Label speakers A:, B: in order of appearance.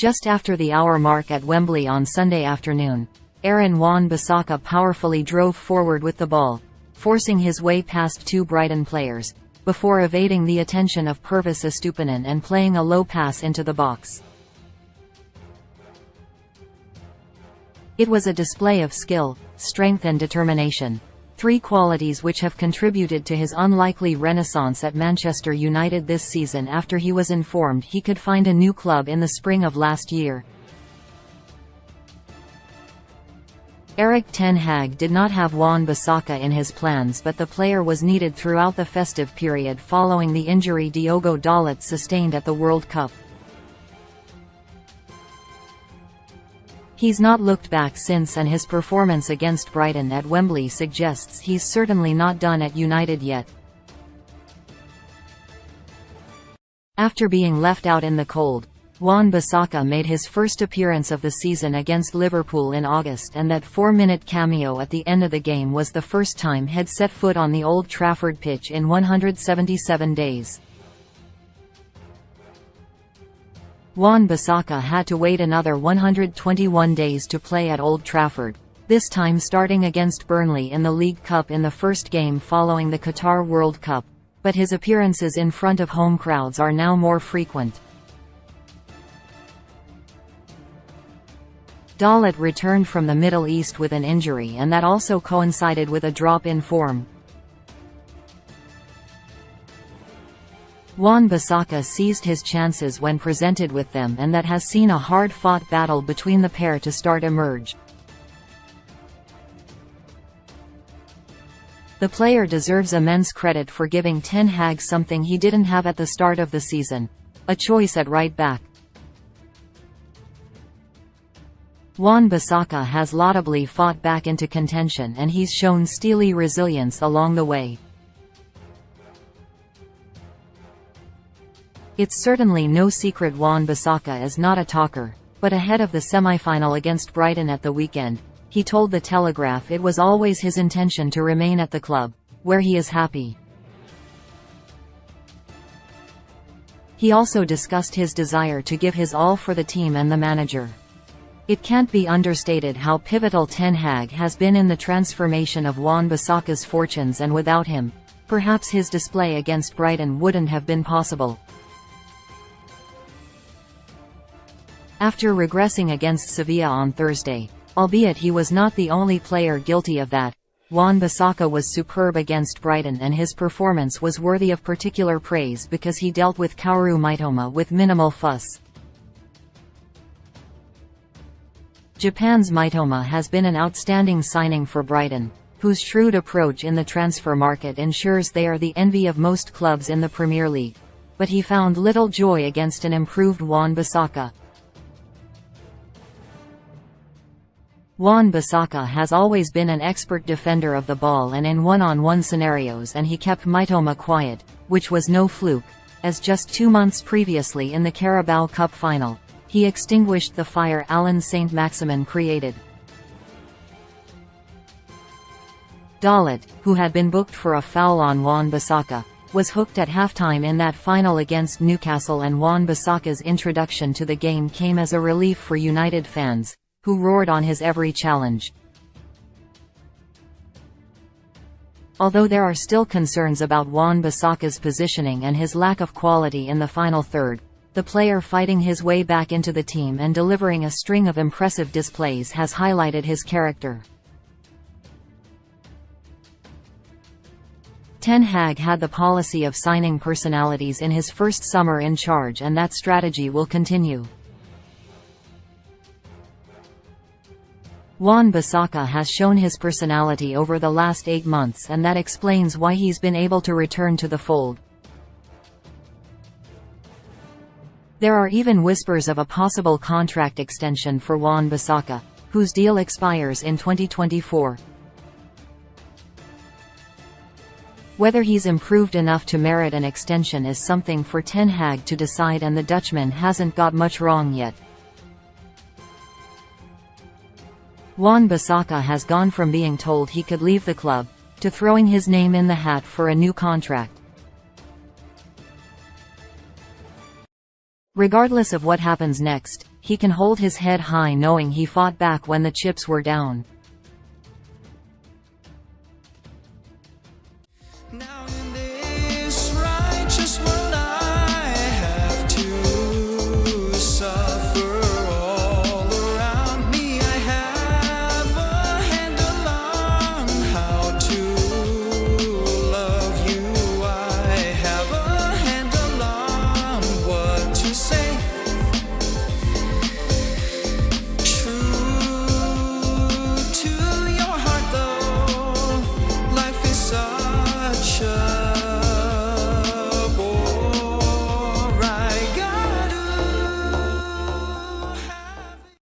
A: Just after the hour mark at Wembley on Sunday afternoon, Wan-Bissaka powerfully drove forward with the ball, forcing his way past two Brighton players, before evading the attention of Pervis Estupiñán and playing a low pass into the box. It was a display of skill, strength and determination, three qualities which have contributed to his unlikely renaissance at Manchester United this season after he was informed he could find a new club in the spring of last year. Erik ten Hag did not have Wan-Bissaka in his plans, but the player was needed throughout the festive period following the injury Diogo Dalot sustained at the World Cup. He's not looked back since, and his performance against Brighton at Wembley suggests he's certainly not done at United yet. After being left out in the cold, Wan-Bissaka made his first appearance of the season against Liverpool in August, and that 4-minute cameo at the end of the game was the first time he'd set foot on the Old Trafford pitch in 177 days. Wan-Bissaka had to wait another 121 days to play at Old Trafford, this time starting against Burnley in the League Cup in the first game following the Qatar World Cup, but his appearances in front of home crowds are now more frequent. Dalot returned from the Middle East with an injury, and that also coincided with a drop in form. Wan-Bissaka seized his chances when presented with them, and that has seen a hard-fought battle between the pair to start emerge. The player deserves immense credit for giving Ten Hag something he didn't have at the start of the season: a choice at right back. Wan-Bissaka has laudably fought back into contention, and he's shown steely resilience along the way. It's certainly no secret Wan-Bissaka is not a talker, but ahead of the semi-final against Brighton at the weekend, he told The Telegraph it was always his intention to remain at the club, where he is happy. He also discussed his desire to give his all for the team and the manager. It can't be understated how pivotal Ten Hag has been in the transformation of Wan-Bissaka's fortunes, and without him, perhaps his display against Brighton wouldn't have been possible. After regressing against Sevilla on Thursday, albeit he was not the only player guilty of that, Wan-Bissaka was superb against Brighton, and his performance was worthy of particular praise because he dealt with Kaoru Mitoma with minimal fuss. Japan's Mitoma has been an outstanding signing for Brighton, whose shrewd approach in the transfer market ensures they are the envy of most clubs in the Premier League, but he found little joy against an improved Wan-Bissaka. Wan-Bissaka has always been an expert defender of the ball and in one-on-one scenarios, and he kept Mitoma quiet, which was no fluke, as just 2 months previously in the Carabao Cup final, he extinguished the fire Alain Saint-Maximin created. Dalot, who had been booked for a foul on Wan-Bissaka, was hooked at halftime in that final against Newcastle, and Wan-Bissaka's introduction to the game came as a relief for United fans, who roared on his every challenge. Although there are still concerns about Wan-Bissaka's positioning and his lack of quality in the final third, the player fighting his way back into the team and delivering a string of impressive displays has highlighted his character. Ten Hag had the policy of signing personalities in his first summer in charge, and that strategy will continue. Wan-Bissaka has shown his personality over the last 8 months, and that explains why he's been able to return to the fold. There are even whispers of a possible contract extension for Wan-Bissaka, whose deal expires in 2024. Whether he's improved enough to merit an extension is something for Ten Hag to decide, and the Dutchman hasn't got much wrong yet. Wan-Bissaka has gone from being told he could leave the club, to throwing his name in the hat for a new contract. Regardless of what happens next, he can hold his head high knowing he fought back when the chips were down.
B: Now and then